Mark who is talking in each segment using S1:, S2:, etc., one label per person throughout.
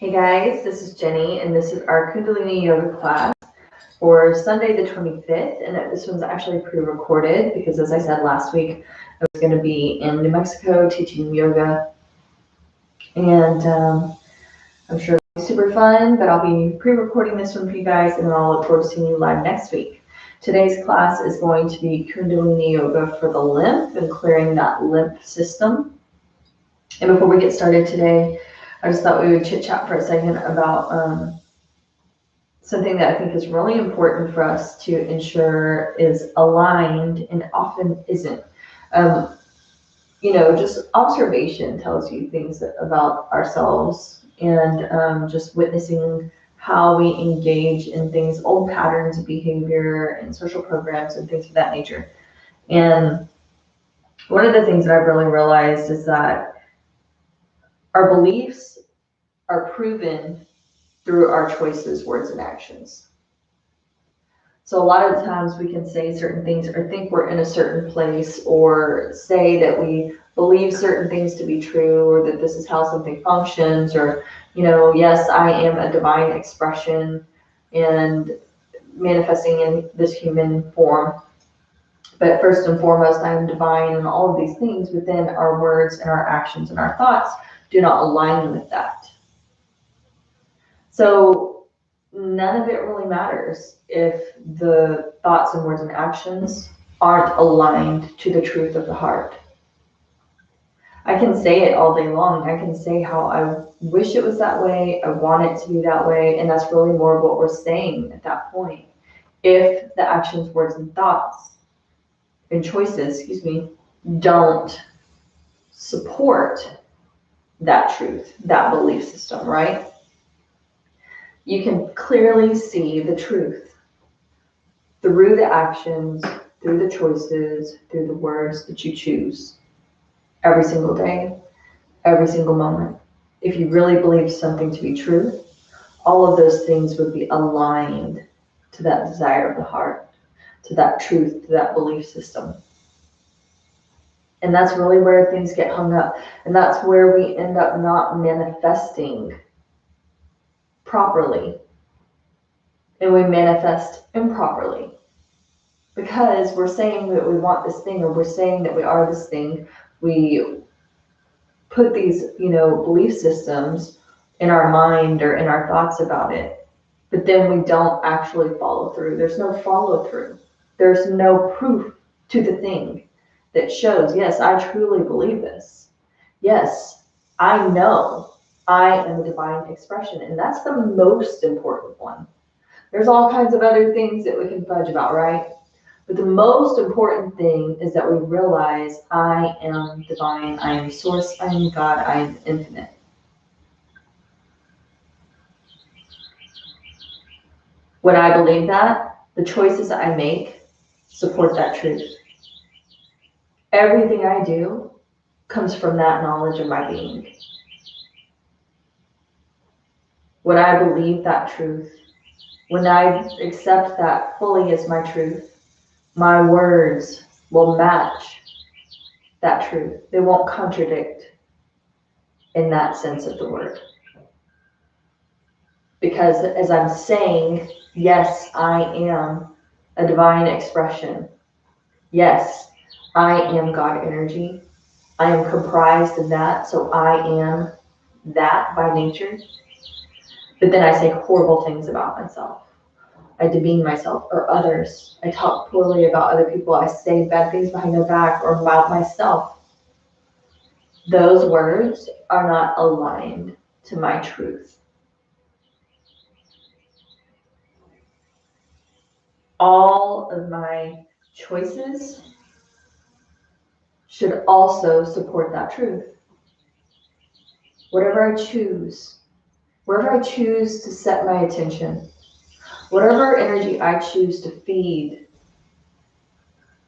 S1: Hey guys, this is Jenny, and this is our Kundalini Yoga class for Sunday the 25th. And this one's actually pre-recorded because, as I said last week, I was going to be in New Mexico teaching yoga. And I'm sure it'll be super fun, but I'll be pre-recording this one for you guys, and I'll look forward to seeing you live next week. Today's class is going to be Kundalini Yoga for the lymph and clearing that lymph system. And before we get started today, I just thought we would chit chat for a second about something that I think is really important for us to ensure is aligned and often isn't. Just observation tells you things about ourselves, and just witnessing how we engage in things, old patterns of behavior and social programs and things of that nature. And one of the things that I've really realized is that our beliefs are proven through our choices, words, and actions. So a lot of times we can say certain things or think we're in a certain place or say that we believe certain things to be true or that this is how something functions, or, yes, I am a divine expression and manifesting in this human form. But first and foremost, I am divine, and all of these things within our words and our actions and our thoughts do not align with that. So none of it really matters if the thoughts and words and actions aren't aligned to the truth of the heart. I can say it all day long. I can say how I wish it was that way. I want it to be that way. And that's really more of what we're saying at that point. If the actions, words, and thoughts and choices, don't support that truth, that belief system, right? You can clearly see the truth through the actions, through the choices, through the words that you choose every single day, every single moment. If you really believe something to be true, all of those things would be aligned to that desire of the heart, to that truth, to that belief system. And that's really where things get hung up. And that's where we end up not manifesting properly. And we manifest improperly. Because we're saying that we want this thing, or we're saying that we are this thing. We put these, belief systems in our mind or in our thoughts about it. But then we don't actually follow through. There's no follow through. There's no proof to the thing that shows, yes, I truly believe this. Yes, I know I am a divine expression. And that's the most important one. There's all kinds of other things that we can fudge about, right? But the most important thing is that we realize I am divine, I am source, I am God, I am infinite. When I believe that, the choices I make support that truth. Everything I do comes from that knowledge of my being. When I believe that truth, when I accept that fully as my truth, my words will match that truth. They won't contradict in that sense of the word. Because as I'm saying, yes, I am a divine expression. Yes, I am God energy. I am comprised of that, so I am that by nature. But then I say horrible things about myself. I demean myself or others. I talk poorly about other people. I say bad things behind their back or about myself. Those words are not aligned to my truth. All of my choices should also support that truth. Whatever I choose, wherever I choose to set my attention, whatever energy I choose to feed,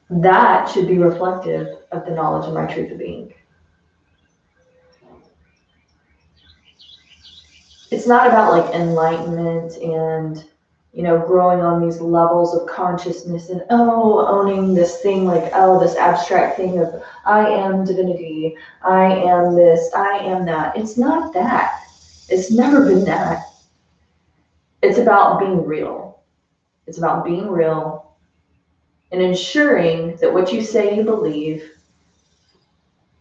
S1: that should be reflective of the knowledge of my truth of being. It's not about like enlightenment and, growing on these levels of consciousness and, owning this thing, like, this abstract thing of I am divinity, I am this, I am that. It's not that. It's never been that. It's about being real. It's about being real and ensuring that what you say you believe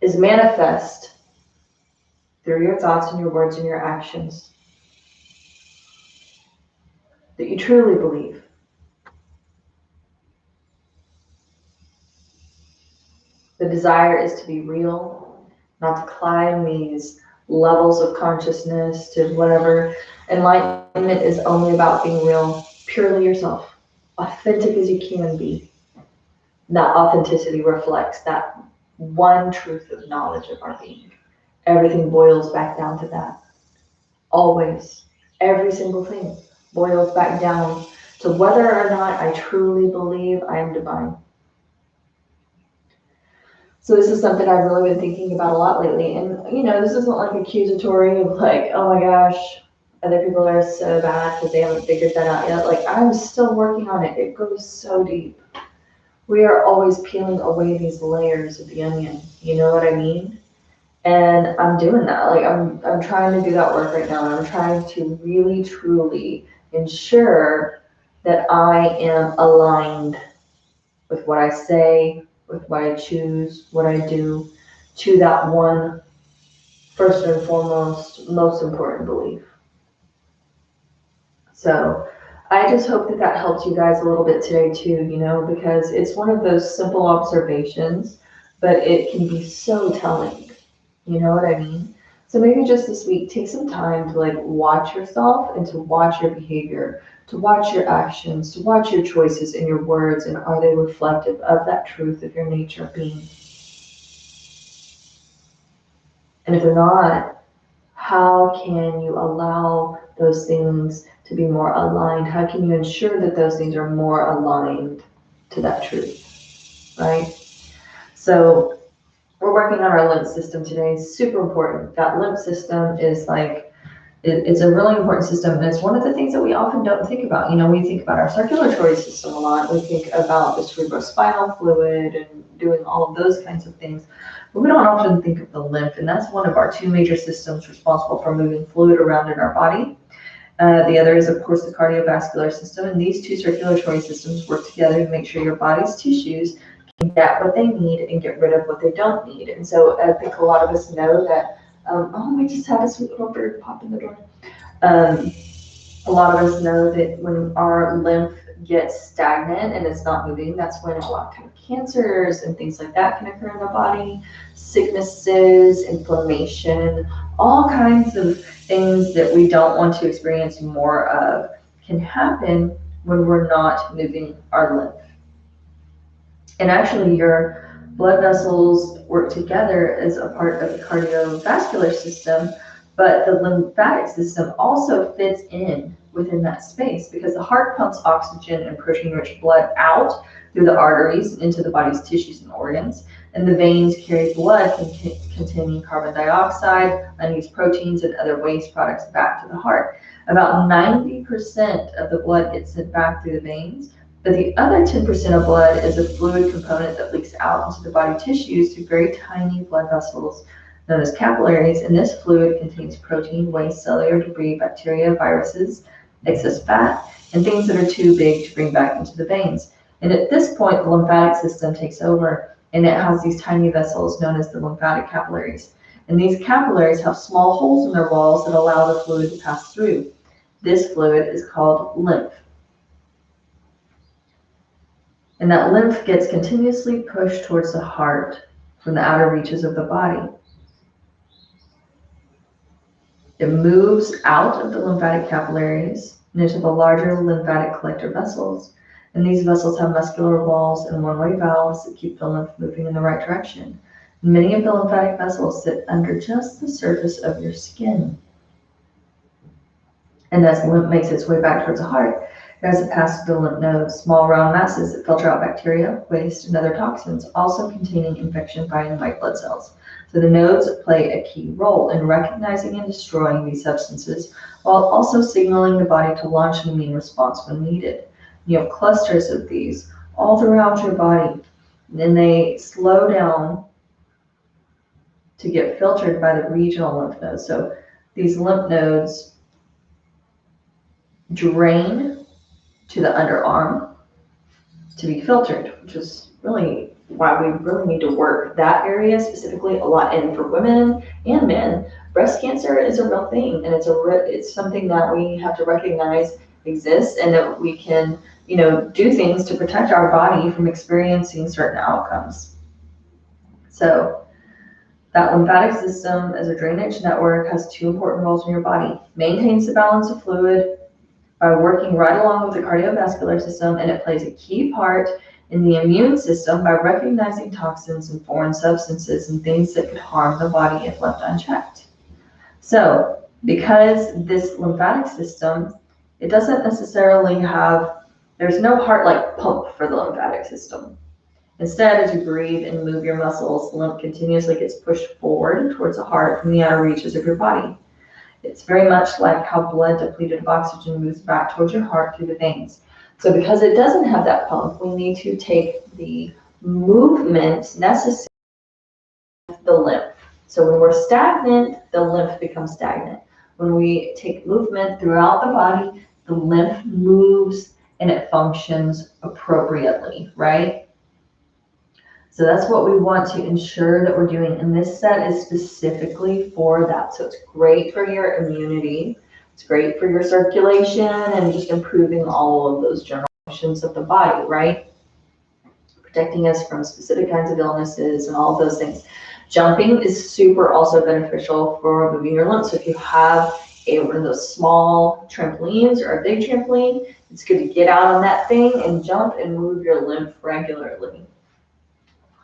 S1: is manifest through your thoughts and your words and your actions. That you truly believe. The desire is to be real, not to climb these levels of consciousness to whatever. Enlightenment is only about being real, purely yourself, authentic as you can be. That authenticity reflects that one truth of knowledge of our being. Everything boils back down to that. Always. Every single thing boils back down to whether or not I truly believe I am divine. So this is something I've really been thinking about a lot lately. And, this isn't like accusatory of like, oh my gosh, other people are so bad because they haven't figured that out yet. Like, I'm still working on it. It goes so deep. We are always peeling away these layers of the onion. You know what I mean? And I'm doing that. Like, I'm trying to do that work right now. And I'm trying to really, truly ensure that I am aligned with what I say, with what I choose, what I do, to that one, first and foremost, most important belief. So I just hope that that helps you guys a little bit today too, because it's one of those simple observations, but it can be so telling. You know what I mean? So maybe just this week, take some time to watch yourself and to watch your behavior, to watch your actions, to watch your choices and your words, and are they reflective of that truth of your nature being? And if they're not, how can you allow those things to be more aligned? How can you ensure that those things are more aligned to that truth, right? So we're working on our lymph system today. It's super important. That lymph system is it's a really important system, and it's one of the things that we often don't think about. We think about our circulatory system a lot. We think about the cerebrospinal fluid and doing all of those kinds of things, but we don't often think of the lymph, and that's one of our two major systems responsible for moving fluid around in our body. The other is, of course, the cardiovascular system, and these two circulatory systems work together to make sure your body's tissues can get what they need and get rid of what they don't need. And so I think a lot of us know that, we just had a sweet little bird pop in the door. A lot of us know that when our lymph gets stagnant and it's not moving, that's when a lot of cancers and things like that can occur in the body, sicknesses, inflammation, all kinds of things that we don't want to experience more of can happen when we're not moving our lymph. And actually, your blood vessels work together as a part of the cardiovascular system, but the lymphatic system also fits in within that space because the heart pumps oxygen and protein-rich blood out through the arteries and into the body's tissues and organs, and the veins carry blood containing carbon dioxide, unused proteins, and other waste products back to the heart. About 90% of the blood gets sent back through the veins, but the other 10% of blood is a fluid component that leaks out into the body tissues through very tiny blood vessels known as capillaries, and this fluid contains protein, waste, cellular debris, bacteria, viruses, excess fat, and things that are too big to bring back into the veins. And at this point, the lymphatic system takes over, and it has these tiny vessels known as the lymphatic capillaries. And these capillaries have small holes in their walls that allow the fluid to pass through. This fluid is called lymph. And that lymph gets continuously pushed towards the heart from the outer reaches of the body. It moves out of the lymphatic capillaries and into the larger lymphatic collector vessels. And these vessels have muscular walls and one-way valves that keep the lymph moving in the right direction. Many of the lymphatic vessels sit under just the surface of your skin. And as the lymph makes its way back towards the heart, it has to pass through the lymph nodes, small round masses that filter out bacteria, waste, and other toxins, also containing infection-fighting white blood cells. So the nodes play a key role in recognizing and destroying these substances, while also signaling the body to launch an immune response when needed. You have clusters of these all throughout your body, and then they slow down to get filtered by the regional lymph nodes. So these lymph nodes drain to the underarm to be filtered, which is really why we really need to work that area specifically a lot. And for women and men, breast cancer is a real thing, and it's something that we have to recognize exists, and that we can, do things to protect our body from experiencing certain outcomes. So that lymphatic system as a drainage network has two important roles in your body. Maintains the balance of fluid by working right along with the cardiovascular system, and it plays a key part in the immune system by recognizing toxins and foreign substances and things that could harm the body if left unchecked. So because this lymphatic system, it doesn't necessarily there's no heart-like pump for the lymphatic system. Instead, as you breathe and move your muscles, the lymph continuously gets pushed forward towards the heart from the outer reaches of your body. It's very much like how blood depleted of oxygen moves back towards your heart through the veins. So because it doesn't have that pump, we need to take the movement necessary with the lymph. So when we're stagnant, the lymph becomes stagnant. When we take movement throughout the body, the lymph moves and it functions appropriately, right? So that's what we want to ensure that we're doing. And this set is specifically for that. So it's great for your immunity. It's great for your circulation and just improving all of those general functions of the body, right? Protecting us from specific kinds of illnesses and all of those things. Jumping is super also beneficial for moving your lymph. So if you have one of those small trampolines or a big trampoline, it's good to get out on that thing and jump and move your lymph regularly.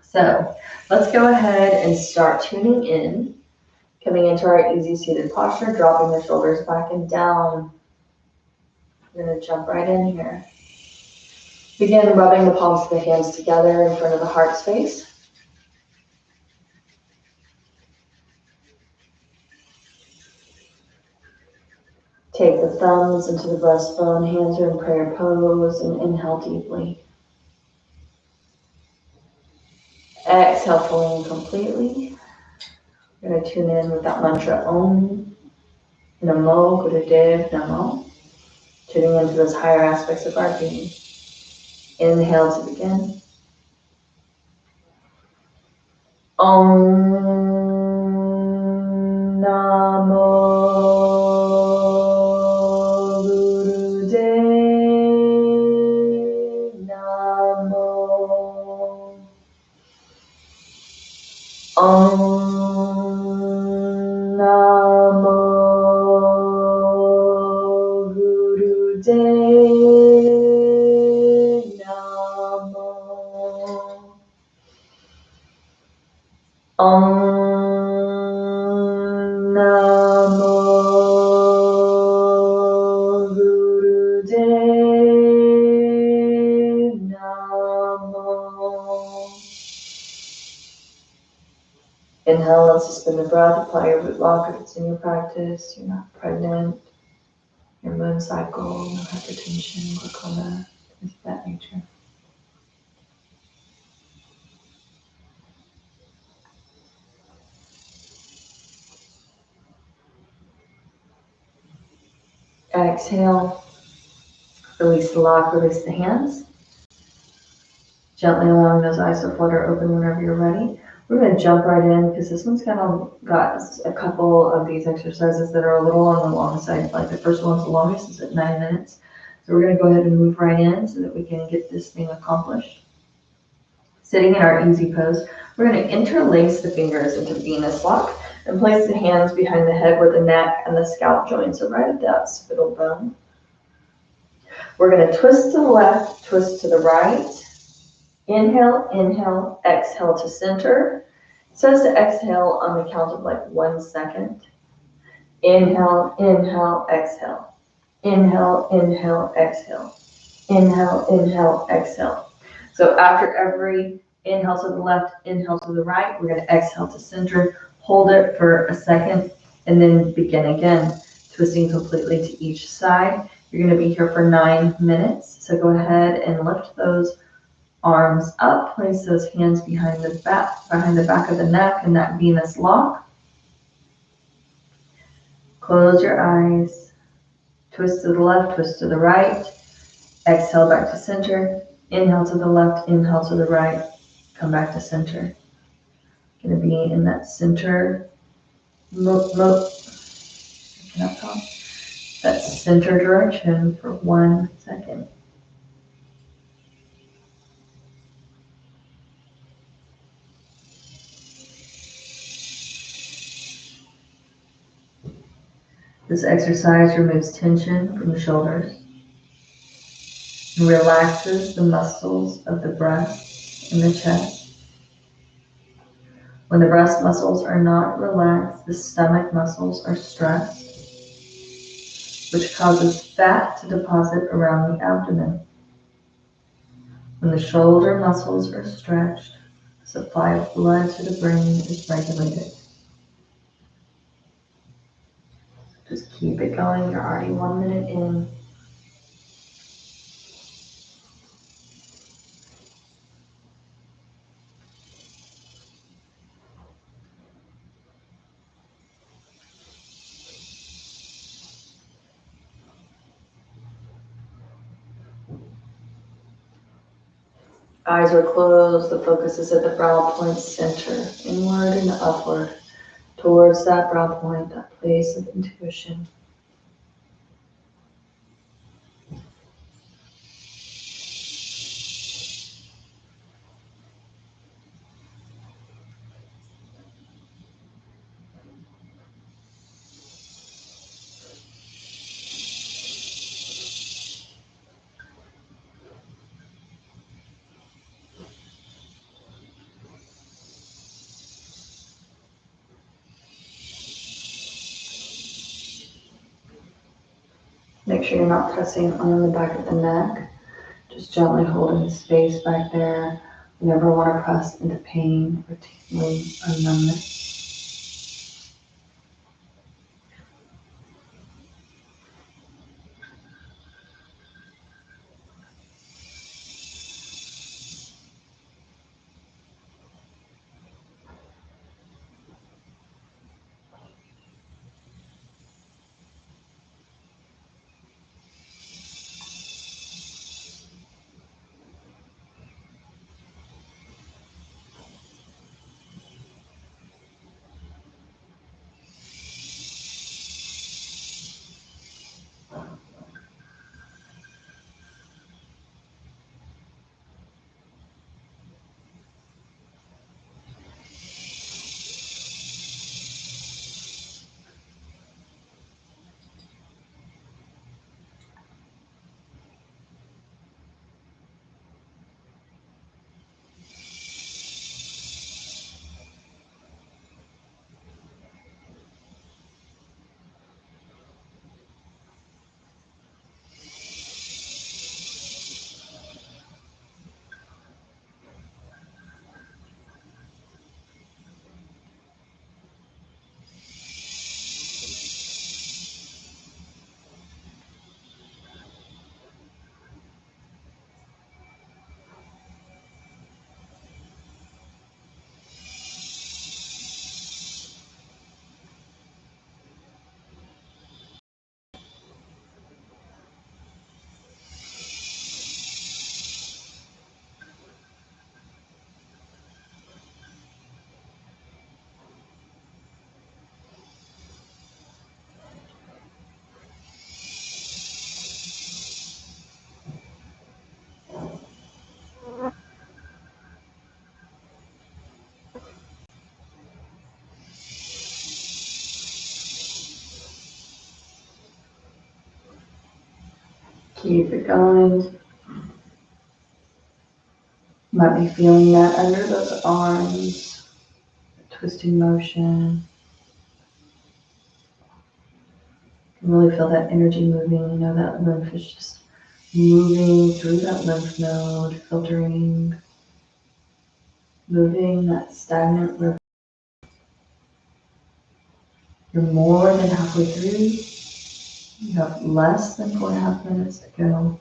S1: So let's go ahead and start tuning in, coming into our easy seated posture, dropping the shoulders back and down. We're going to jump right in here. Begin rubbing the palms of the hands together in front of the heart space. Take the thumbs into the breastbone, hands are in prayer pose, and inhale deeply. Exhale fully and completely. We're going to tune in with that mantra Om Namo Gurudev Namo, tuning into those higher aspects of our being. Inhale to begin. Om Namo Gurudev Namo. Om Namo Gurudev Namo. Om Namo Gurudev Namo. Inhale and suspend the breath. Apply your root lock if it's in your practice. You're not pregnant. Your moon cycle, no hypertension, glaucoma, things of that nature. Exhale. Release the lock, release the hands. Gently allowing those eyes to flutter open whenever you're ready. We're going to jump right in because this one's got a couple of these exercises that are a little on the long side. Like the first one's the longest, it's at 9 minutes. So we're going to go ahead and move right in so that we can get this thing accomplished. Sitting in our easy pose, we're going to interlace the fingers into Venus lock and place the hands behind the head where the neck and the scalp join. So right at that spittle bone. We're going to twist to the left, twist to the right. Inhale, inhale, exhale to center. It says to exhale on the count of like 1 second. Inhale, inhale, exhale. Inhale, inhale, exhale. Inhale, inhale, exhale. So after every inhale to the left, inhale to the right, we're going to exhale to center, hold it for a second, and then begin again, twisting completely to each side. You're going to be here for 9 minutes. So go ahead and lift those arms up, place those hands behind the back of the neck and that Venus lock. Close your eyes. Twist to the left, twist to the right. Exhale back to center. Inhale to the left, inhale to the right. Come back to center. Going to be in that center, that center direction for 1 second. This exercise removes tension from the shoulders and relaxes the muscles of the breast and the chest. When the breast muscles are not relaxed, the stomach muscles are stressed, which causes fat to deposit around the abdomen. When the shoulder muscles are stretched, the supply of blood to the brain is regulated. Just keep it going. You're already 1 minute in. Eyes are closed. The focus is at the brow point center, inward and upward, towards that brow point, that place of intuition. Make sure you're not pressing on the back of the neck. Just gently holding the space back there. You never want to press into pain or tingling or numbness. Keep it going. Might be feeling that under those arms, twisting motion. You can really feel that energy moving. You know that lymph is just moving through that lymph node, filtering, moving that stagnant lymph. You're more than halfway through. You have less than 4.5 minutes to go.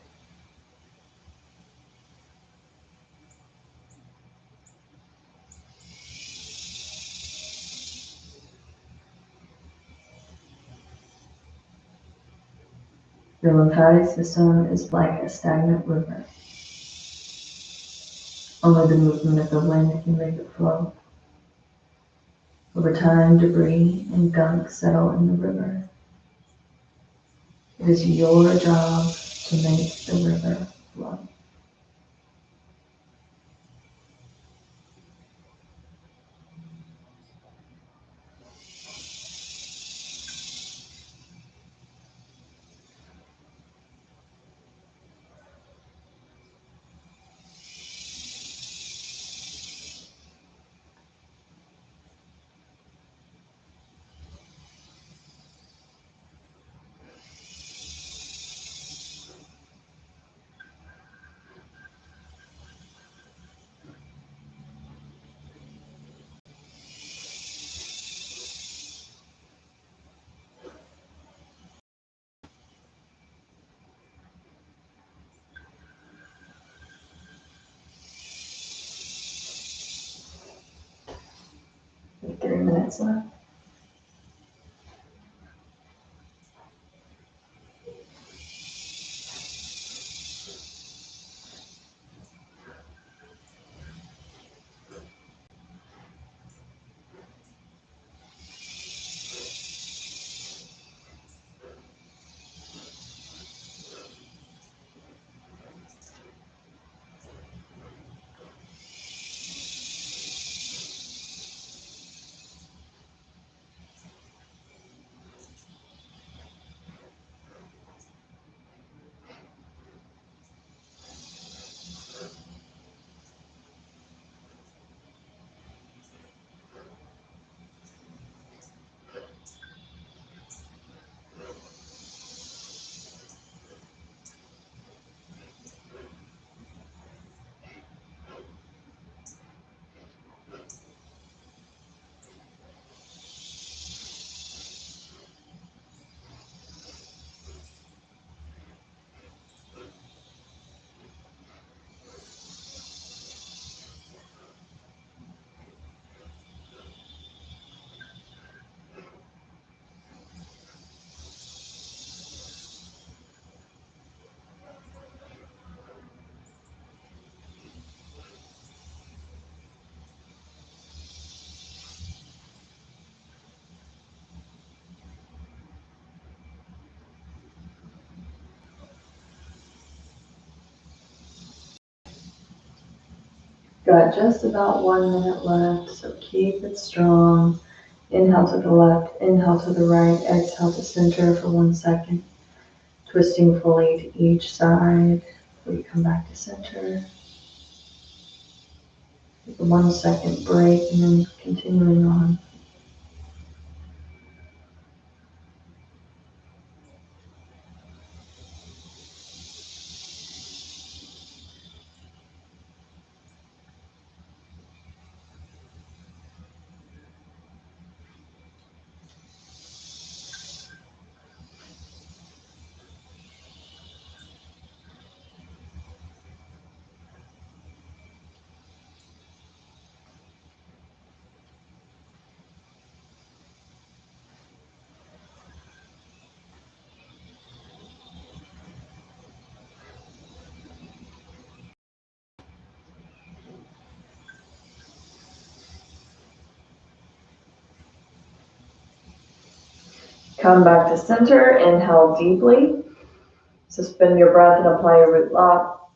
S1: Your lymphatic system is like a stagnant river. Only the movement of the wind can make it flow. Over time, debris and gunk settle in the river. It is your job to make the river flow. We have 3 minutes left. Got just about 1 minute left, so keep it strong. Inhale to the left, inhale to the right, exhale to center for 1 second. Twisting fully to each side. We come back to center. Take a 1 second break and then continuing on. Come back to center, inhale deeply. Suspend your breath and apply your root lock.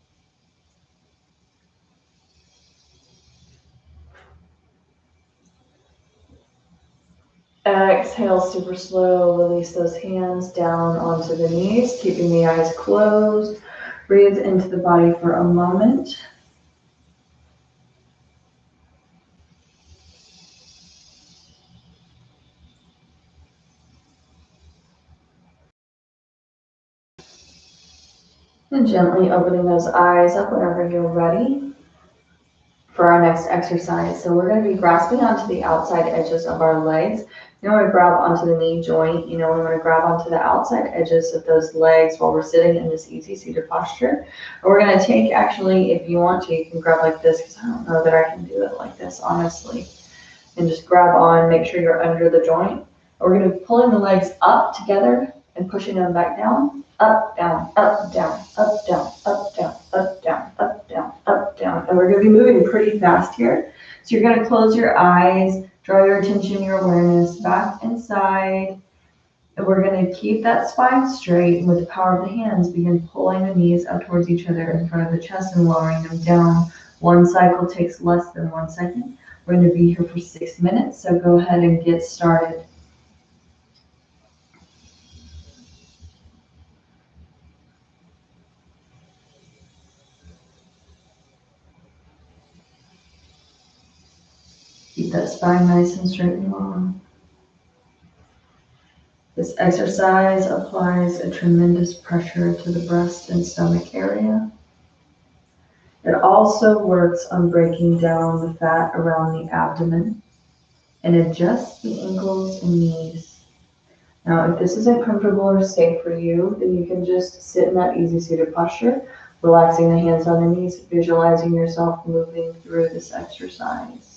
S1: Exhale super slow, release those hands down onto the knees, keeping the eyes closed. Breathe into the body for a moment. And gently opening those eyes up whenever you're ready for our next exercise. So we're going to be grasping onto the outside edges of our legs. You want to grab onto the knee joint. We want to grab onto the outside edges of those legs while we're sitting in this easy seated posture. And we're going to take, actually, if you want to, you can grab like this, because I don't know that I can do it like this, honestly. And just grab on, make sure you're under the joint. We're going to be pulling the legs up together and pushing them back down, up, down, up, down, up, down, up, down, up, down, up, down, up, down. And we're going to be moving pretty fast here. So you're going to close your eyes, draw your attention, your awareness back inside. And we're going to keep that spine straight, and with the power of the hands, begin pulling the knees up towards each other in front of the chest and lowering them down. One cycle takes less than 1 second. We're going to be here for 6 minutes, so go ahead and get started. Keep that spine nice and straight and long. This exercise applies a tremendous pressure to the breast and stomach area. It also works on breaking down the fat around the abdomen and adjusts the ankles and knees. Now, if this isn't comfortable or safe for you, then you can just sit in that easy seated posture, relaxing the hands on the knees, visualizing yourself moving through this exercise.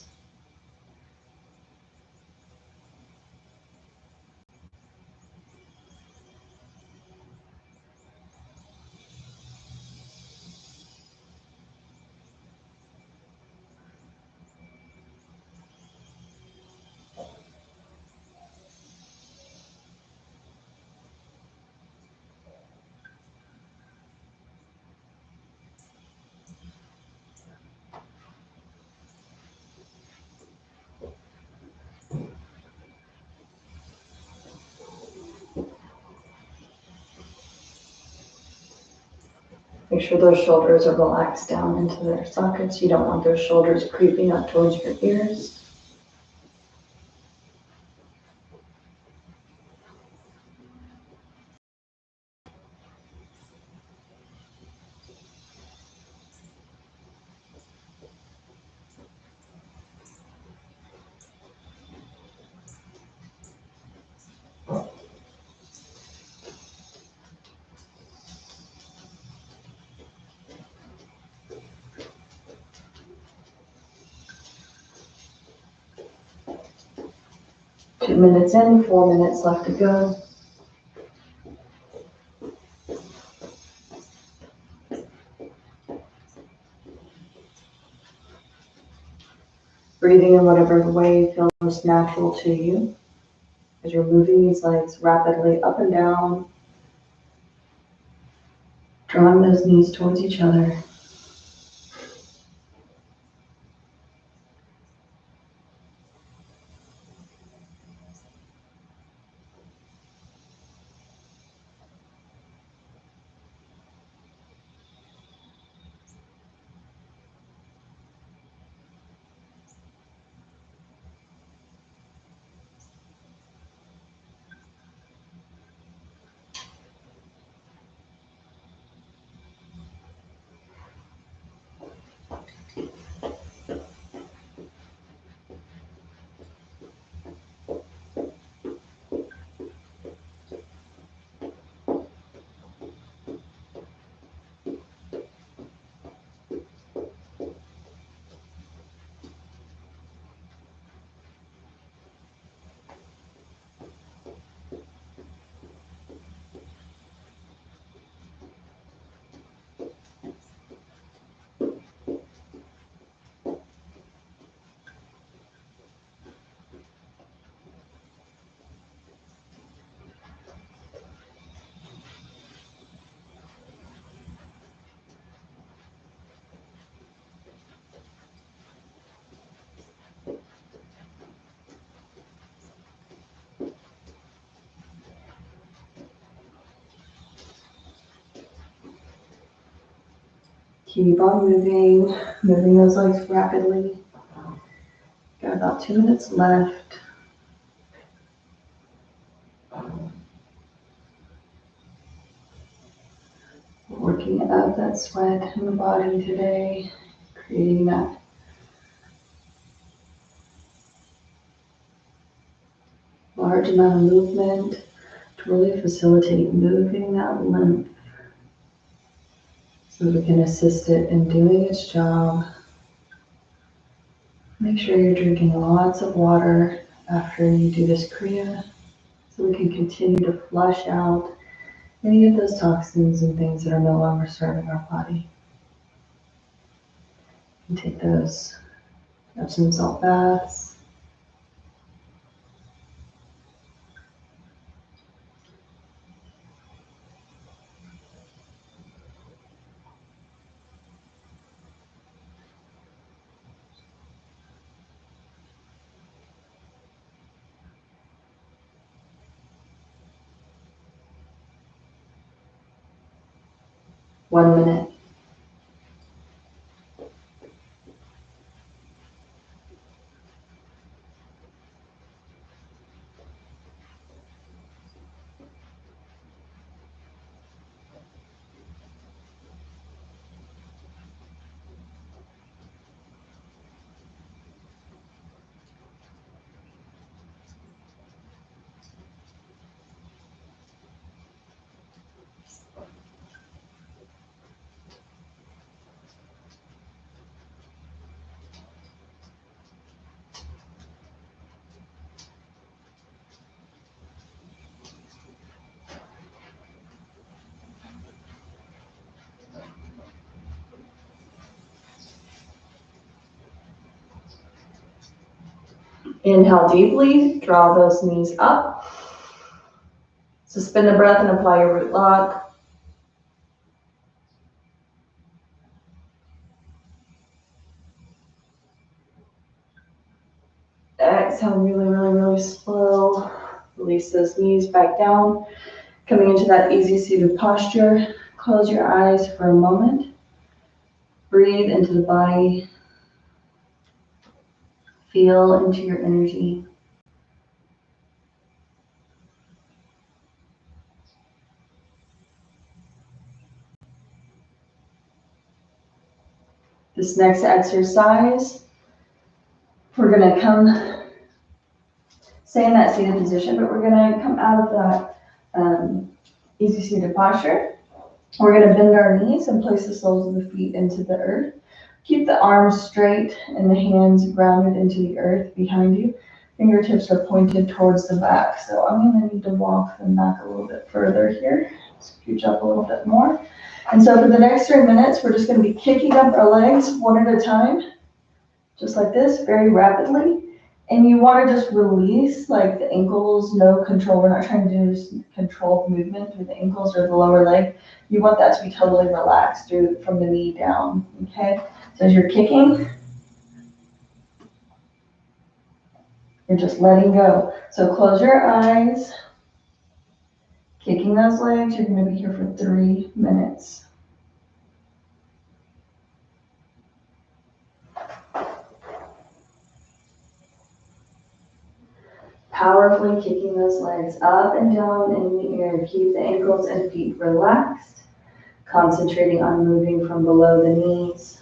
S1: Make sure those shoulders are relaxed down into their sockets. You don't want those shoulders creeping up towards your ears. Two minutes in, 4 minutes left to go. Breathing in whatever way feels most natural to you as you're moving these legs rapidly up and down, drawing those knees towards each other. Keep on moving those legs rapidly. Got about 2 minutes left. Working up that sweat in the body today, creating that large amount of movement to really facilitate moving that lymph so we can assist it in doing its job. Make sure you're drinking lots of water after you do this Kriya. so we can continue to flush out any of those toxins and things that are no longer serving our body. And take those Epsom salt baths. One minute. Inhale deeply, draw those knees up. Suspend the breath and apply your root lock. Exhale really, really, really slow. Release those knees back down. Coming into that easy seated posture. Close your eyes for a moment. Breathe into the body. Feel into your energy. This next exercise, we're going to stay in that seated position, but we're going to come out of that easy seated posture. We're going to bend our knees and place the soles of the feet into the earth. Keep the arms straight and the hands grounded into the earth behind you. Fingertips are pointed towards the back, so I'm going to need to walk them back a little bit further here. Scooch up a little bit more. And so for the next 3 minutes, we're just going to be kicking up our legs one at a time, just like this, very rapidly. And you want to just release like the ankles, no control. We're not trying to do this controlled movement through the ankles or the lower leg. You want that to be totally relaxed from the knee down, okay? So as you're kicking, you're just letting go. So close your eyes, kicking those legs. You're going to be here for 3 minutes. Powerfully kicking those legs up and down in the air. Keep the ankles and feet relaxed. Concentrating on moving from below the knees.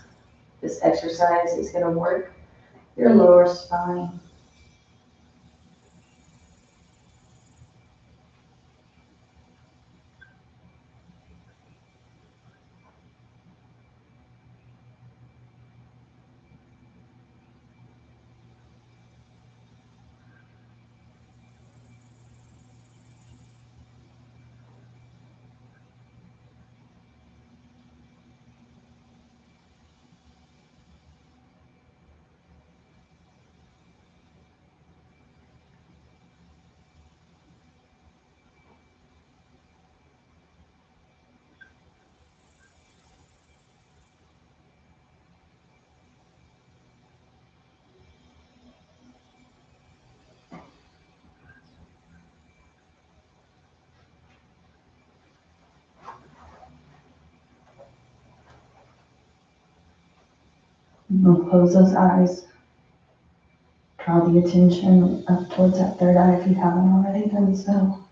S1: This exercise is going to work your lower spine. And close those eyes. Draw the attention up towards that third eye if you haven't already done so.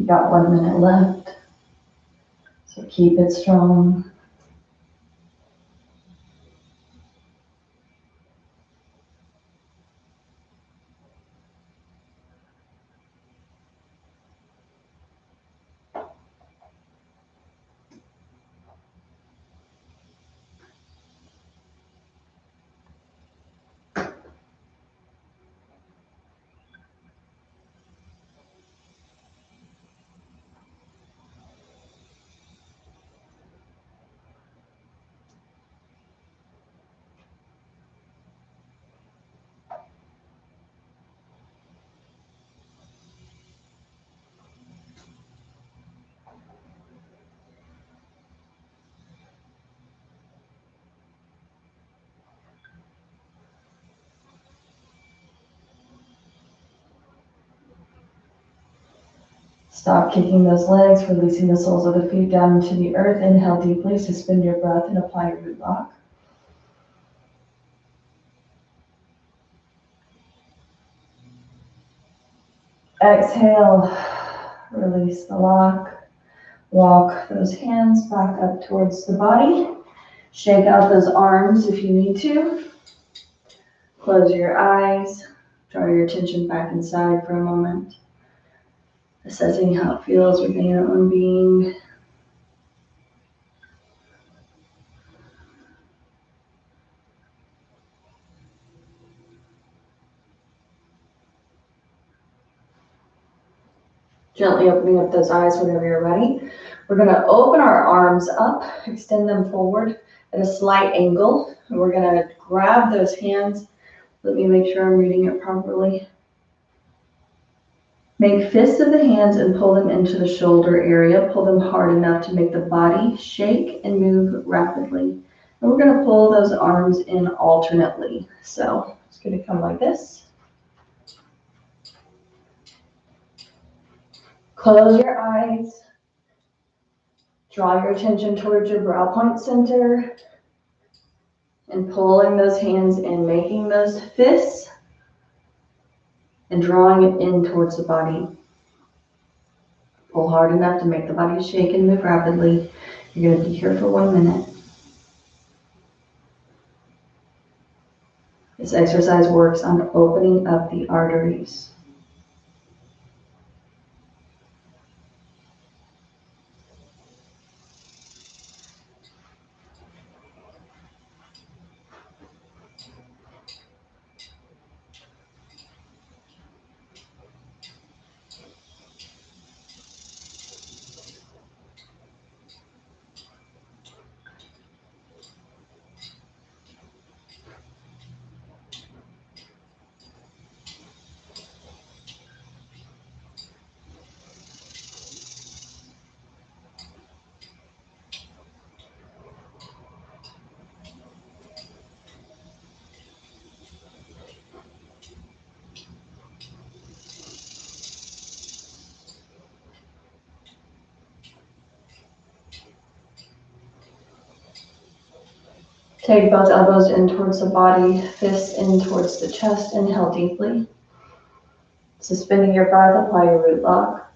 S1: You got 1 minute left, so keep it strong. Stop kicking those legs, releasing the soles of the feet down into the earth. Inhale deeply, suspend your breath, and apply your root lock. Exhale, release the lock. Walk those hands back up towards the body. Shake out those arms if you need to. Close your eyes. Draw your attention back inside for a moment. Assessing how it feels within your own being. Gently opening up those eyes whenever you're ready. We're going to open our arms up, extend them forward at a slight angle. And we're going to grab those hands. Let me make sure I'm reading it properly. Make fists of the hands and pull them into the shoulder area. Pull them hard enough to make the body shake and move rapidly. And we're going to pull those arms in alternately. So it's going to come like this. Close your eyes. Draw your attention towards your brow point center. And pulling those hands in, making those fists. And drawing it in towards the body. Pull hard enough to make the body shake and move rapidly. You're going to be here for 1 minute. This exercise works on opening up the arteries. Take both elbows in towards the body, fists in towards the chest. Inhale deeply. Suspending your breath, apply your root lock.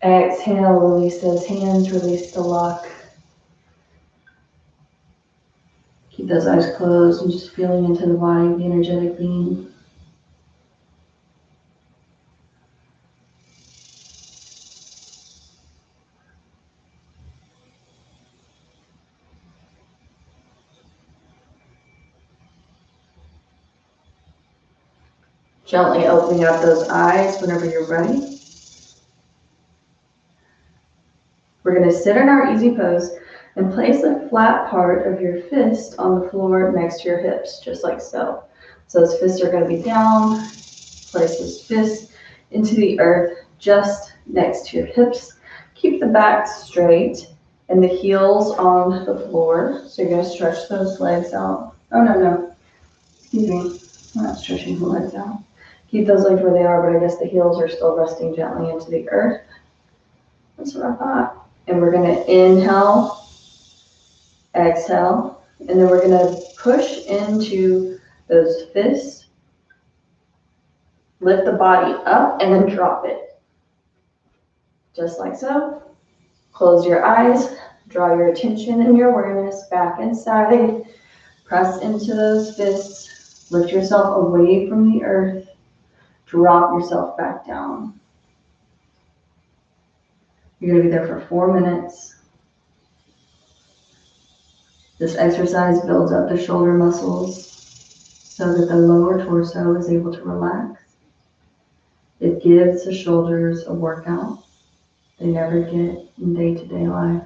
S1: Exhale, release those hands, release the lock. Keep those eyes closed and just feeling into the body, the energetic being. Gently opening up those eyes whenever you're ready. We're going to sit in our easy pose and place the flat part of your fist on the floor next to your hips, just like so. So those fists are going to be down. Place those fists into the earth just next to your hips. Keep the back straight and the heels on the floor. So you're going to stretch those legs out. Oh, no. Excuse me. I'm not stretching the legs out. Keep those legs where they are, but I guess the heels are still resting gently into the earth. That's what I thought. And we're going to inhale, exhale, and then we're going to push into those fists Lift the body up and then drop it. Just like so. Close your eyes. Draw your attention and your awareness back inside. Press into those fists. Lift yourself away from the earth. Drop yourself back down. You're going to be there for 4 minutes. This exercise builds up the shoulder muscles so that the lower torso is able to relax. It gives the shoulders a workout they never get in day-to-day life.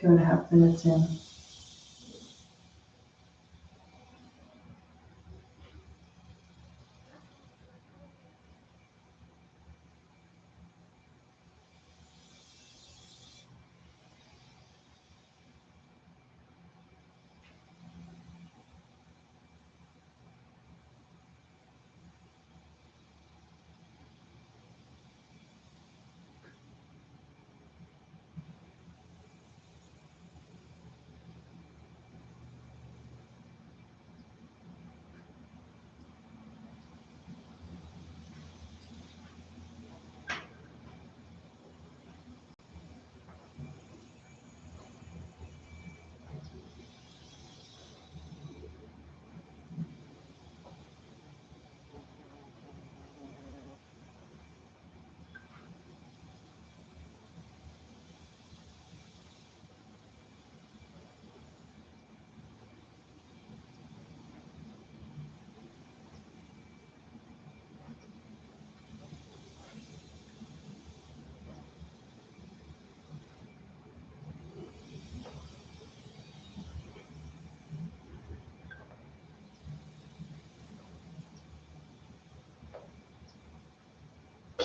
S1: Two and a half minutes in.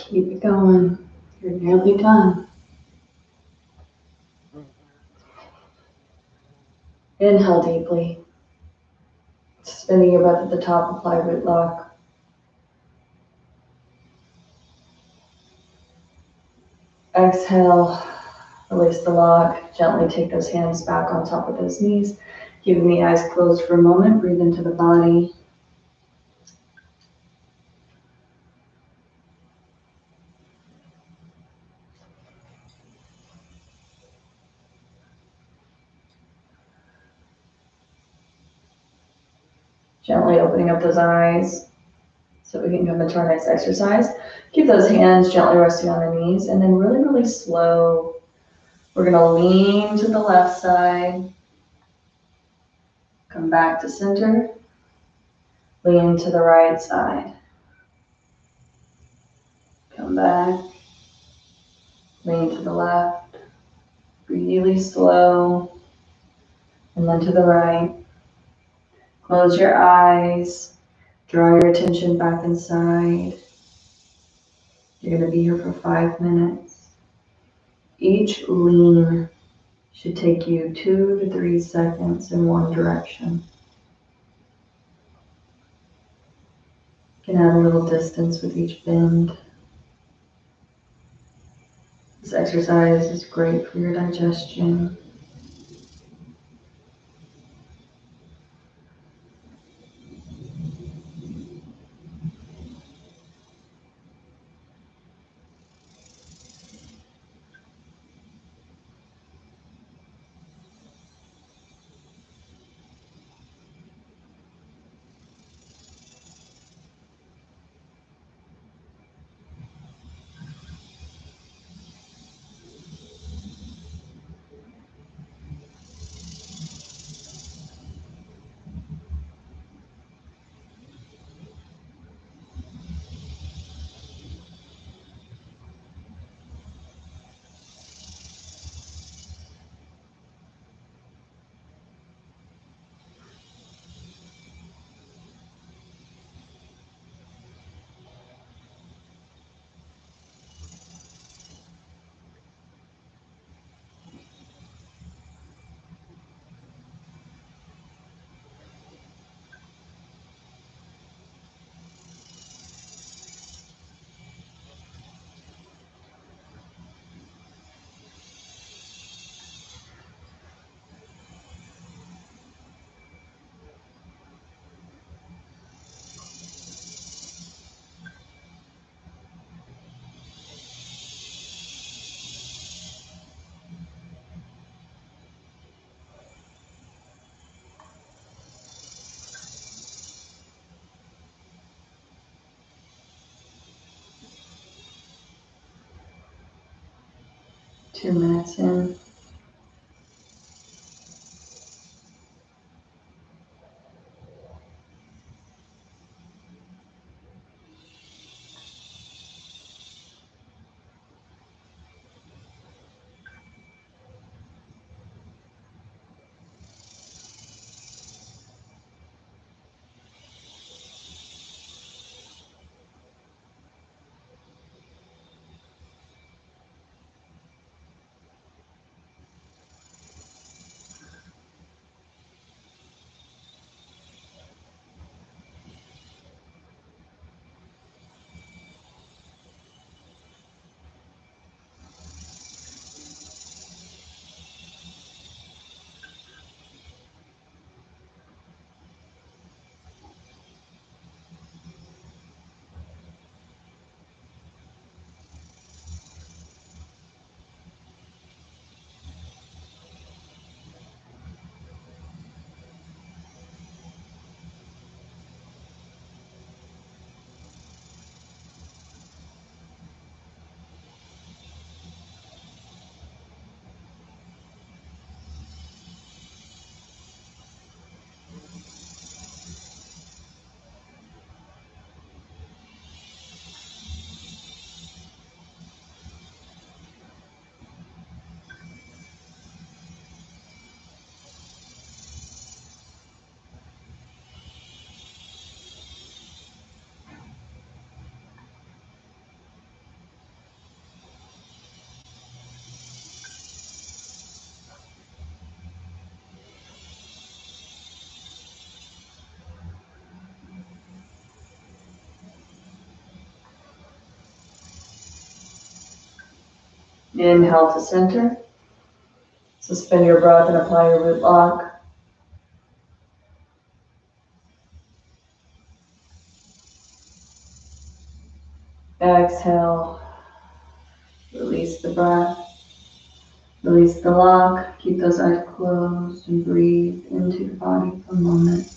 S1: Keep it going. You're nearly done. Inhale deeply. Spinning your breath at the top, apply root lock. Exhale, release the lock. Gently take those hands back on top of those knees. Keeping the eyes closed for a moment. Breathe into the body. Gently opening up those eyes so we can come into our next exercise. Keep those hands gently resting on the knees, and then really, really slow. We're going to lean to the left side, come back to center, lean to the right side, come back, lean to the left, really slow, and then to the right. Close your eyes, draw your attention back inside. You're going to be here for 5 minutes. Each lean should take you 2 to 3 seconds in one direction. You can add a little distance with each bend. This exercise is great for your digestion. Two minutes in. Inhale to center. Suspend your breath and apply your root lock. Exhale. Release the breath. Release the lock. Keep those eyes closed and breathe into your body for a moment.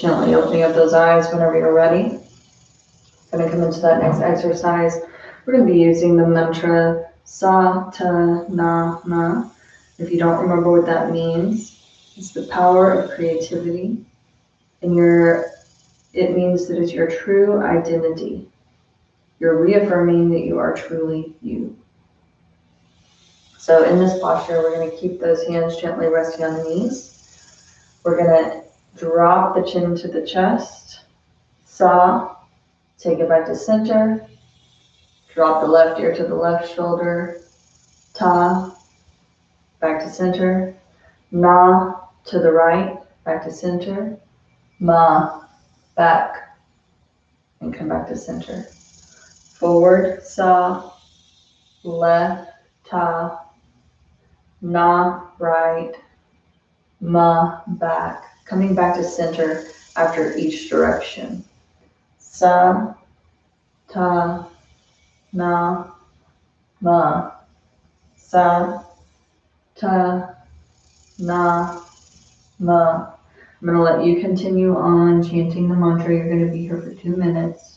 S1: Gently opening up those eyes whenever you're ready. Going to come into that next exercise. We're going to be using the mantra Sa Ta Na Ma. If you don't remember what that means, it's the power of creativity, and it means that it's your true identity. You're reaffirming that you are truly you. So in this posture, we're going to keep those hands gently resting on the knees. We're going to drop the chin to the chest. Sa, take it back to center. Drop the left ear to the left shoulder. Ta, back to center. Na, to the right, back to center. Ma, back, and come back to center. Forward, sa, left, ta, na, right, ma, back. Coming back to center after each direction. Sa, ta, na, ma. Sa, ta, na, ma. I'm going to let you continue on chanting the mantra. You're going to be here for 2 minutes.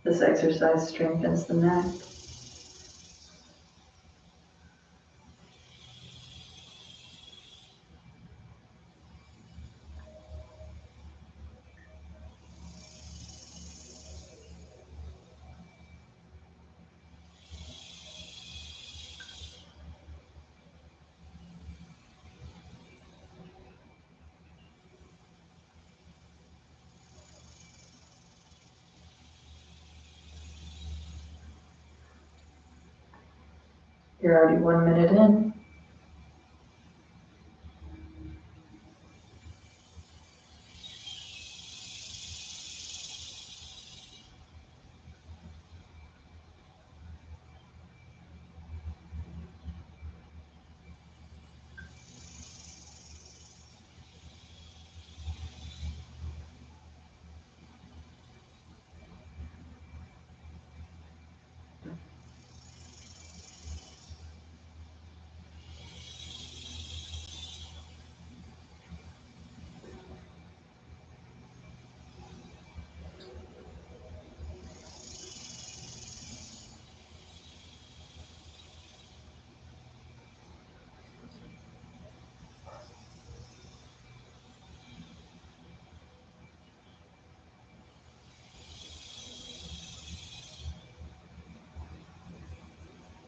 S1: This exercise strengthens the neck. You're already 1 minute in.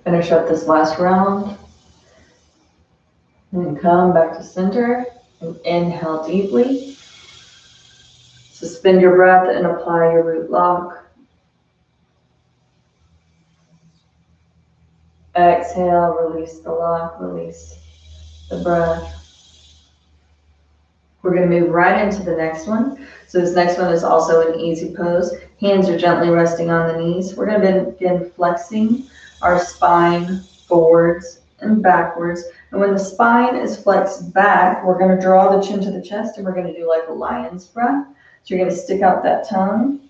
S1: Finish up this last round. And then come back to center and inhale deeply. Suspend your breath and apply your root lock. Exhale, release the lock, release the breath. We're going to move right into the next one. So this next one is also an easy pose. Hands are gently resting on the knees. We're going to begin flexing our spine forwards and backwards. And when the spine is flexed back, we're going to draw the chin to the chest and we're going to do like a lion's breath. So you're going to stick out that tongue.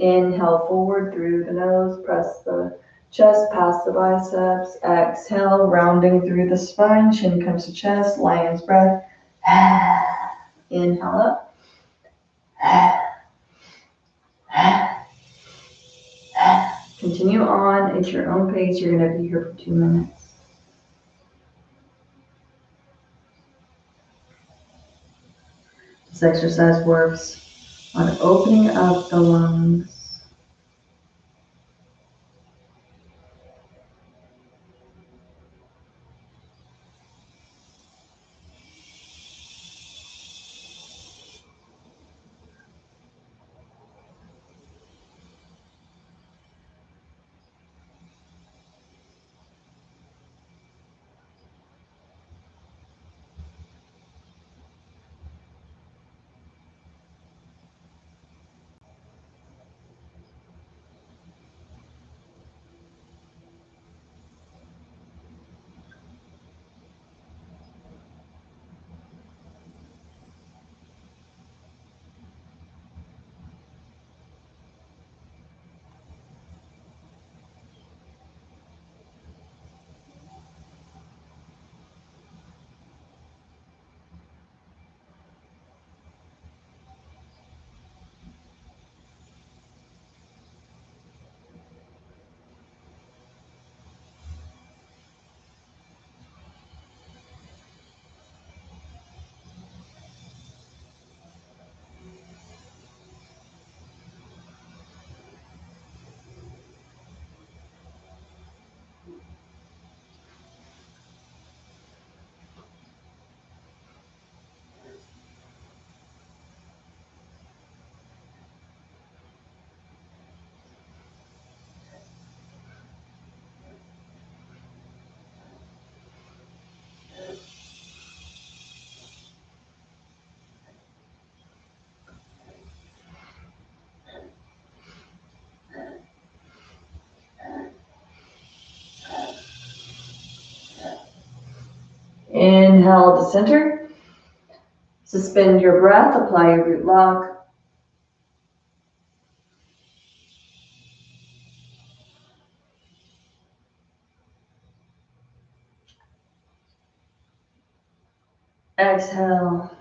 S1: Inhale forward through the nose, press the chest past the biceps. Exhale, rounding through the spine, chin comes to chest, lion's breath. Inhale up. Continue on at your own pace. You're going to be here for 2 minutes. This exercise works on opening up the lungs. Inhale to center. Suspend your breath, apply your root lock. Exhale,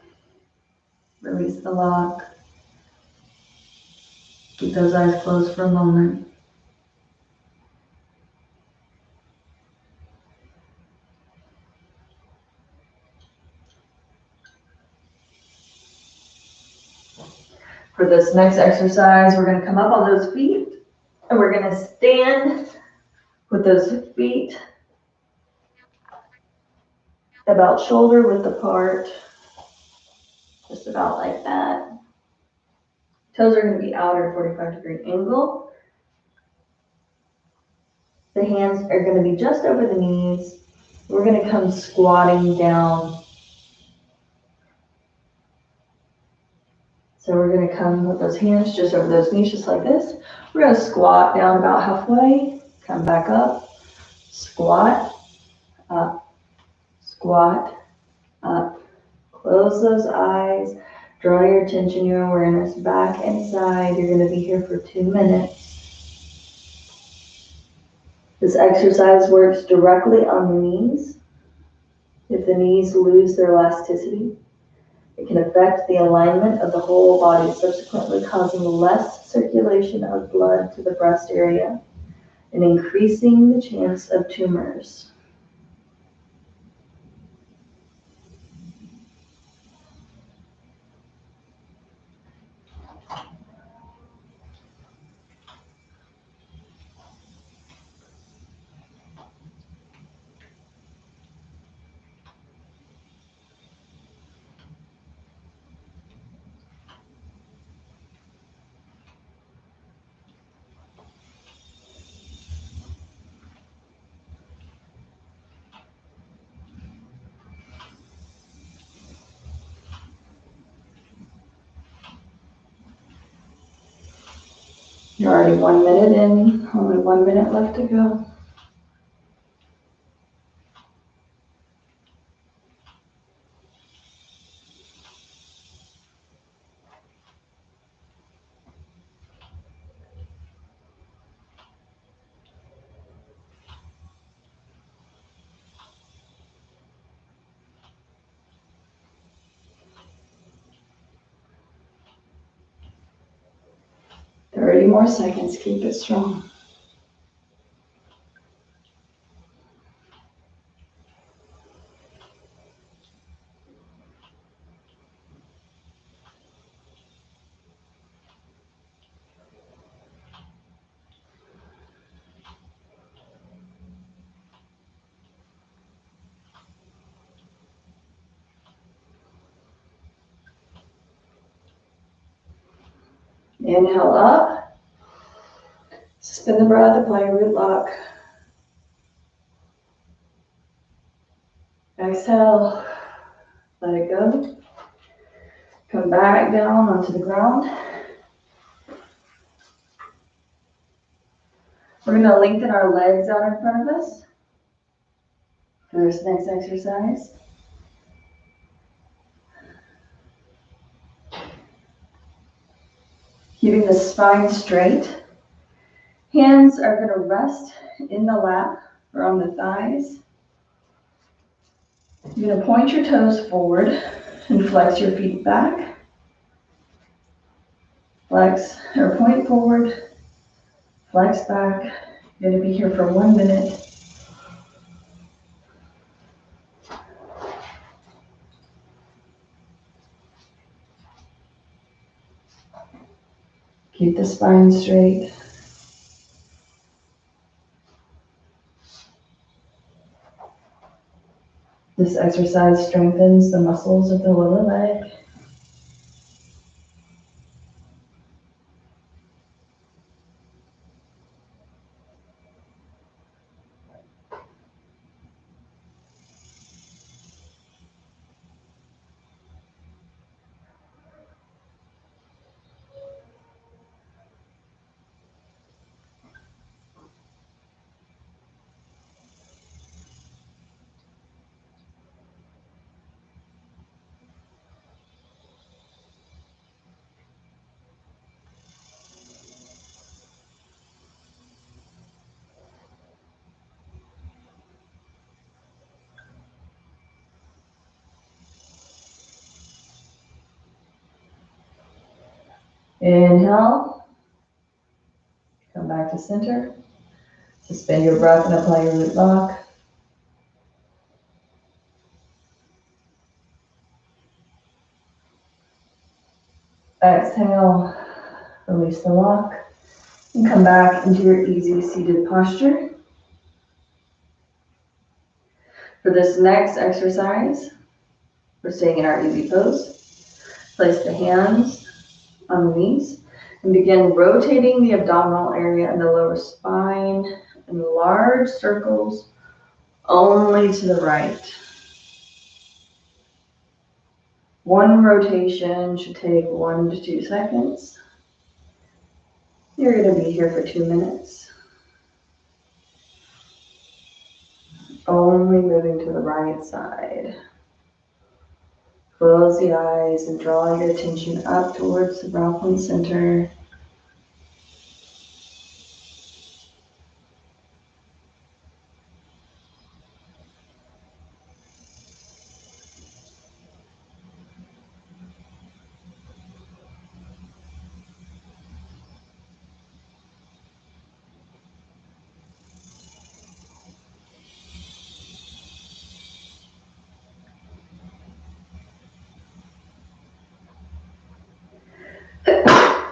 S1: release the lock. Keep those eyes closed for a moment. For this next exercise, we're going to come up on those feet and we're going to stand with those feet about shoulder width apart, just about like that. Toes are going to be out at a 45-degree angle. The hands are going to be just over the knees. We're going to come squatting down. So we're going to come with those hands just over those knees, just like this. We're going to squat down about halfway, come back up, squat, up, squat, up. Close those eyes. Draw your attention, your awareness back inside. You're going to be here for 2 minutes. This exercise works directly on the knees. If the knees lose their elasticity, it can affect the alignment of the whole body, subsequently causing less circulation of blood to the breast area and increasing the chance of tumors. You're already 1 minute in, only 1 minute left to go. Thirty more seconds, keep it strong. Inhale up. Suspend the breath, apply your root lock. Exhale, let it go. Come back down onto the ground. We're going to lengthen our legs out in front of us for this next exercise. Keeping the spine straight. Hands are going to rest in the lap or on the thighs. You're going to point your toes forward and flex your feet back. Flex or point forward, flex back. You're going to be here for 1 minute. Keep the spine straight. This exercise strengthens the muscles of the lower leg. Inhale. Come back to center. Suspend your breath and apply your root lock. Exhale. Release the lock. And come back into your easy seated posture. For this next exercise, we're staying in our easy pose. Place the hands on the knees and begin rotating the abdominal area and the lower spine in large circles only to the right. One rotation should take 1 to 2 seconds. You're going to be here for 2 minutes. Only moving to the right side. Close the eyes and draw your attention up towards the brow point center.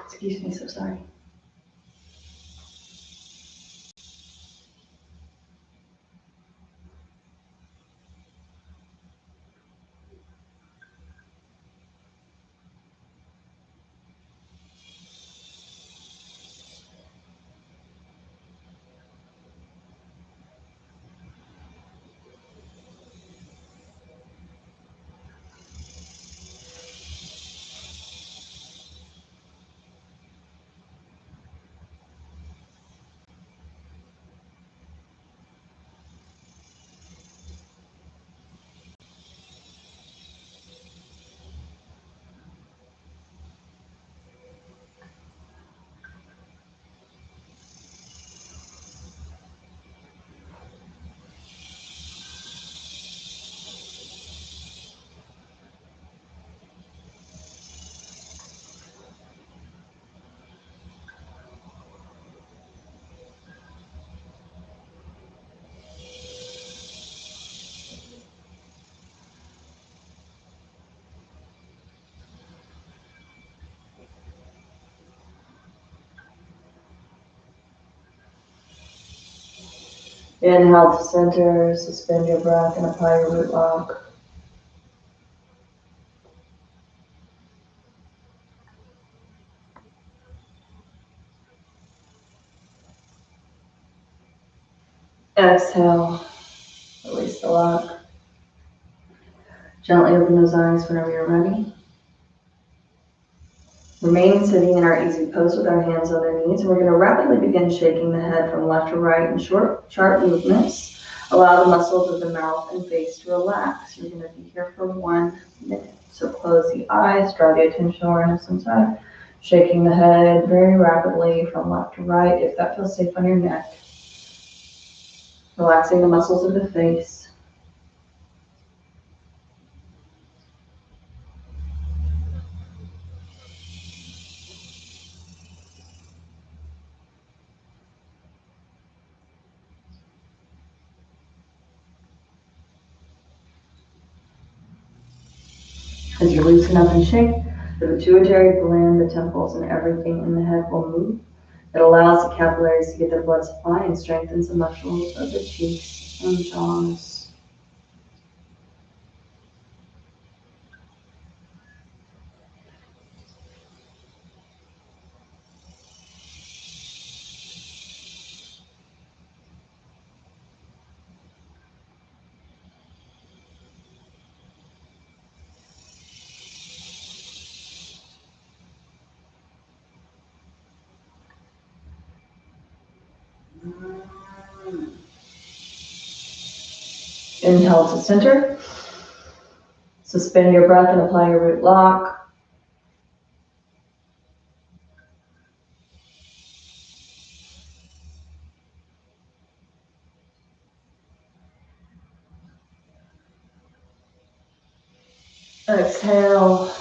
S1: Excuse me, so sorry. Inhale to center, suspend your breath and apply your root lock. Exhale, release the lock. Gently open those eyes whenever you're ready. Remain sitting in our easy pose with our hands on their knees. And we're going to rapidly begin shaking the head from left to right in short, sharp movements. Allow the muscles of the mouth and face to relax. You're going to be here for 1 minute. So close the eyes, draw the attention awareness inside. Shaking the head very rapidly from left to right if that feels safe on your neck. Relaxing the muscles of the face. As you loosen up and shake, the pituitary gland, the temples, and everything in the head will move. It allows the capillaries to get their blood supply and strengthens the muscles of the cheeks and jaws. Inhale to center. Suspend your breath and apply your root lock. Exhale.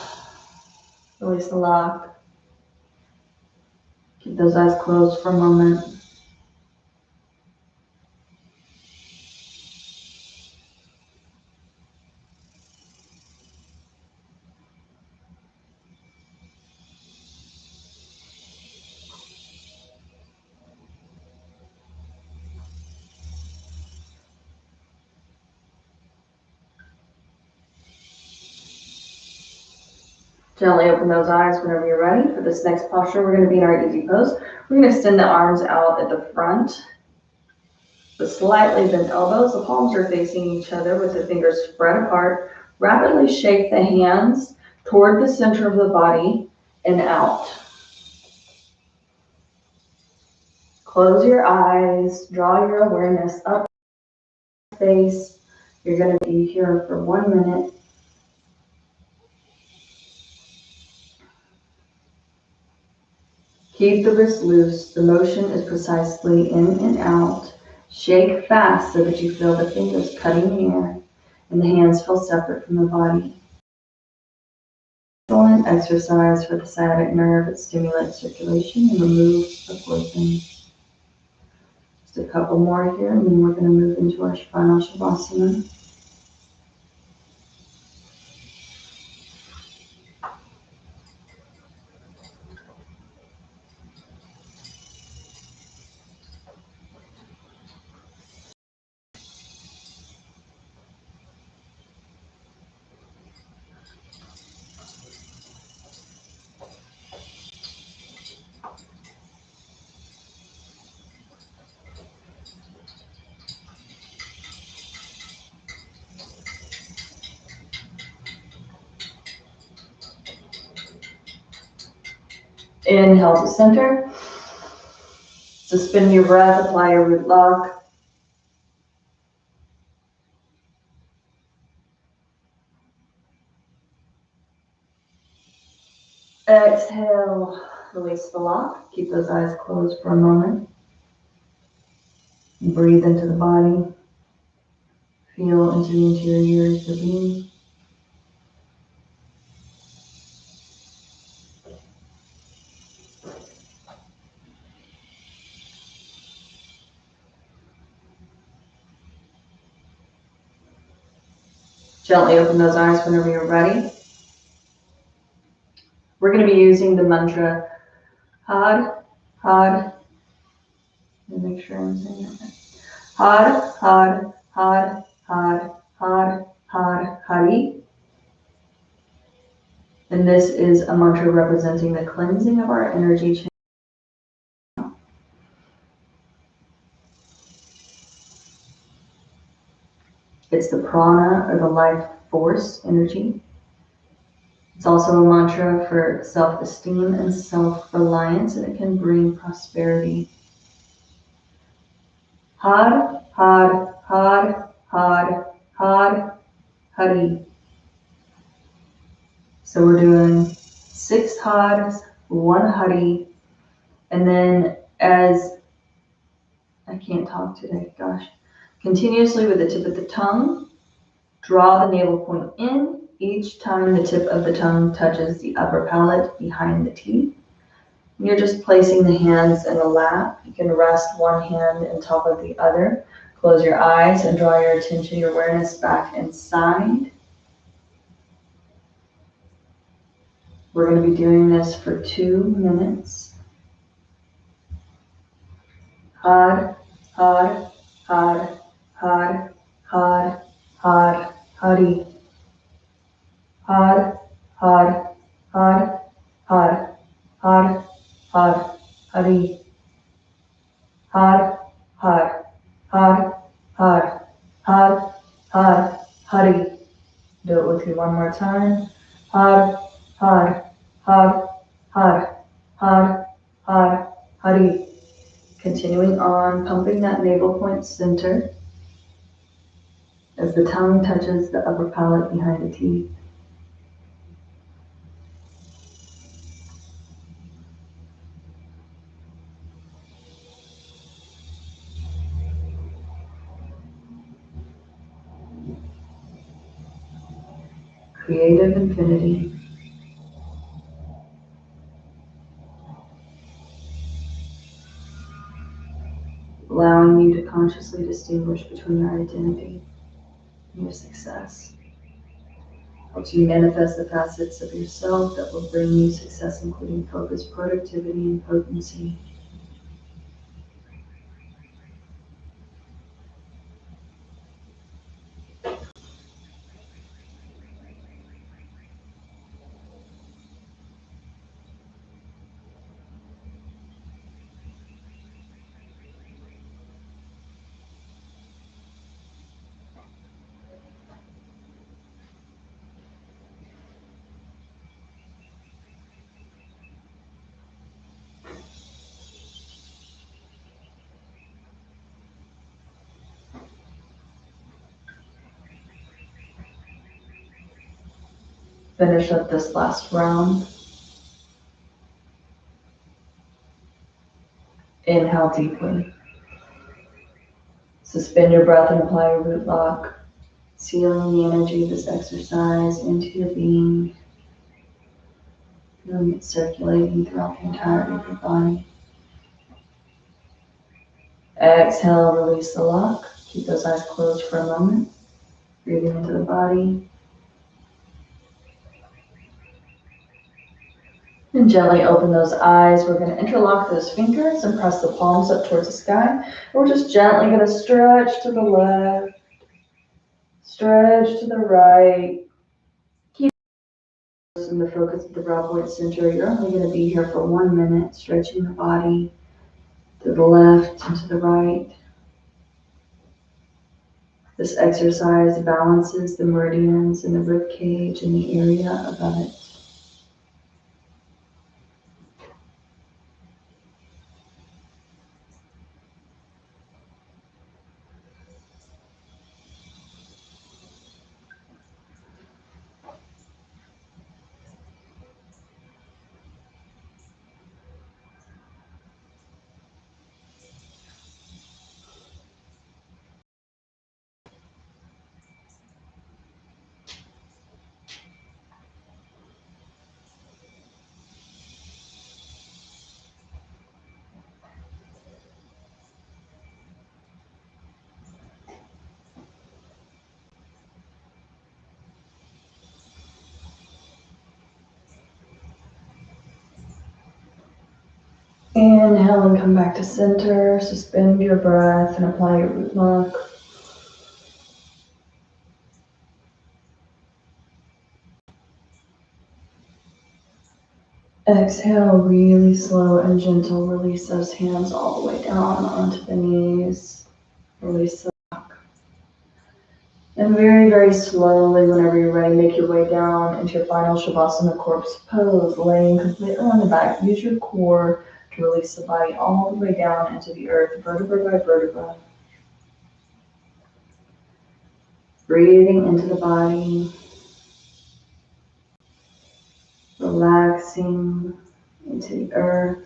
S1: Release the lock. Keep those eyes closed for a moment. Gently open those eyes whenever you're ready. For this next posture, we're going to be in our easy pose. We're going to extend the arms out at the front with slightly bent elbows. The palms are facing each other with the fingers spread apart. Rapidly shake the hands toward the center of the body and out. Close your eyes. Draw your awareness up the face. You're going to be here for 1 minute. Keep the wrists loose. The motion is precisely in and out. Shake fast so that you feel the fingers cutting the air and the hands feel separate from the body. Excellent exercise for the sciatic nerve. It stimulates circulation and removes the poison. Just a couple more here, and then we're going to move into our final Shavasana. Inhale to center. Suspend your breath, apply your root lock. Exhale, release the lock. Keep those eyes closed for a moment. Breathe into the body. Feel into the interior of the being. Gently open those eyes whenever you're ready. We're going to be using the mantra Had, Had. Let me make sure I'm saying it right. Had, Had, Had, Had, Had, Had, Hari. And this is a mantra representing the cleansing of our energy channel. It's the prana, or the life force energy. It's also a mantra for self-esteem and self-reliance, and it can bring prosperity. Had, Had, Had, Had, Had, Hari. So we're doing 6 Hads, 1 Hari, and then as I can't talk today, gosh. Continuously with the tip of the tongue, draw the navel point in each time the tip of the tongue touches the upper palate behind the teeth. And you're just placing the hands in the lap. You can rest one hand on top of the other. Close your eyes and draw your attention, your awareness back inside. We're going to be doing this for 2 minutes. Had, Had, Had, Had, Had, Had, Hari. Had, Had, Had, Had, Had, Had, Hari. Had, Had, Had, Had, Had, Had, Hari. Do it with me one more time. Had, Had, Had, Had, Had, Had, Hari. Continuing on, pumping that navel point center as the tongue touches the upper palate behind the teeth. Creative infinity. you to consciously distinguish between your identity and your success. Helps you manifest the facets of yourself that will bring you success, including focus, productivity, and potency. Finish up this last round. Inhale deeply. Suspend your breath and apply a root lock, sealing the energy of this exercise into your being, feeling it circulating throughout the entirety of your body. Exhale, release the lock. Keep those eyes closed for a moment. Breathing into the body. And gently open those eyes. We're going to interlock those fingers and press the palms up towards the sky. We're just gently going to stretch to the left, stretch to the right. Keep in the focus of the brow point center. You're only going to be here for 1 minute, stretching the body to the left and to the right. This exercise balances the meridians in the rib cage and the area above it. Inhale and come back to center. Suspend your breath and apply your root lock. Exhale, really slow and gentle. Release those hands all the way down onto the knees. Release the lock. And very, very slowly, whenever you're ready, make your way down into your final Shavasana corpse pose, laying completely on the back. Use your core to release the body all the way down into the earth, vertebra by vertebra. Breathing into the body, relaxing into the earth.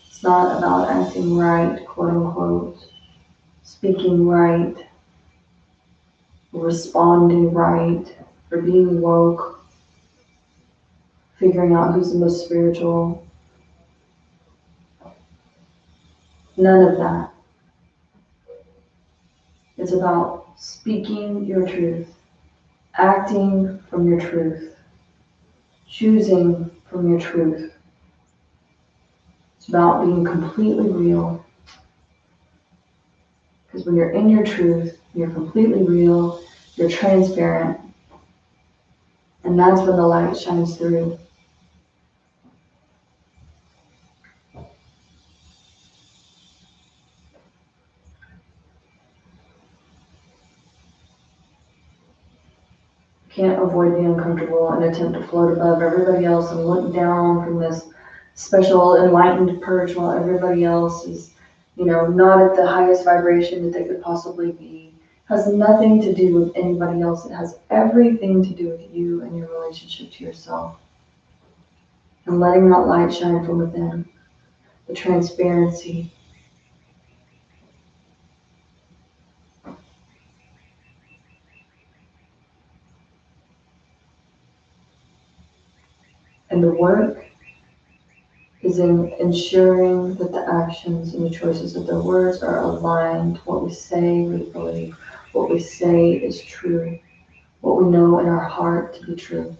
S1: It's not about acting right, quote unquote, speaking right, responding right, or being woke, figuring out who's the most spiritual. None of that. It's about speaking your truth, acting from your truth, choosing from your truth. It's about being completely real. Because when you're in your truth, you're completely real, you're transparent, And that's when the light shines through. Can't avoid the uncomfortable and attempt to float above everybody else and look down from this special enlightened perch while everybody else is, not at the highest vibration that they could possibly be. Has nothing to do with anybody else. It has everything to do with you and your relationship to yourself. And letting that light shine from within. The transparency. And the work is in ensuring that the actions and the choices of the words are aligned to what we say we believe, what we say is true, what we know in our heart to be true.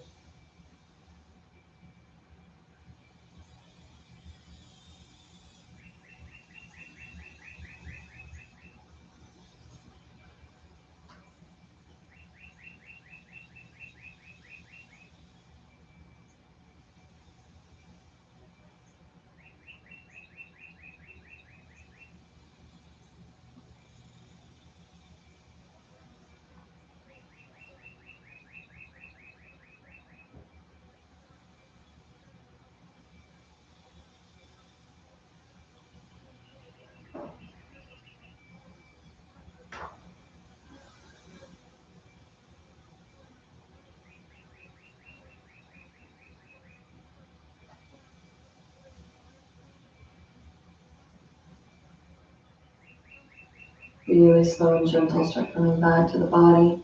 S1: Really slow and gentle, start coming back to the body.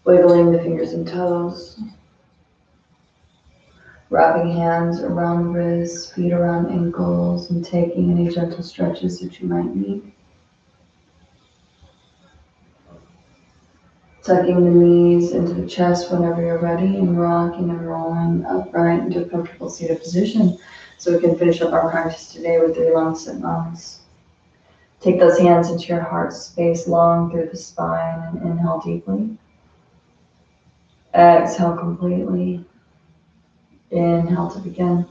S1: Wiggling the fingers and toes. Wrapping hands around wrists, feet around ankles, and taking any gentle stretches that you might need. Tucking the knees into the chest whenever you're ready and rocking and rolling upright into a comfortable seated position. So we can finish up our practice today with 3 long sit bones. Take those hands into your heart space long through the spine and inhale deeply. Exhale completely. Inhale to begin.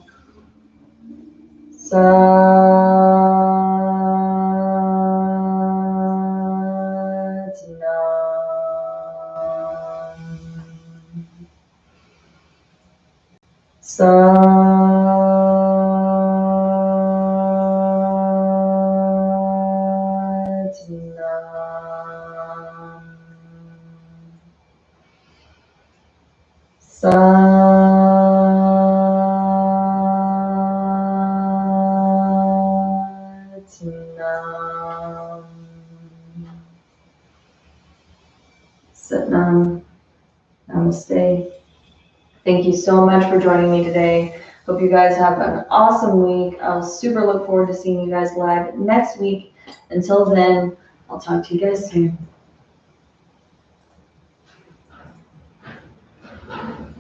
S1: Satnam. Namaste. Thank you so much for joining me today. Hope you guys have an awesome week. I'll super look forward to seeing you guys live next week. Until then, I'll talk to you guys soon.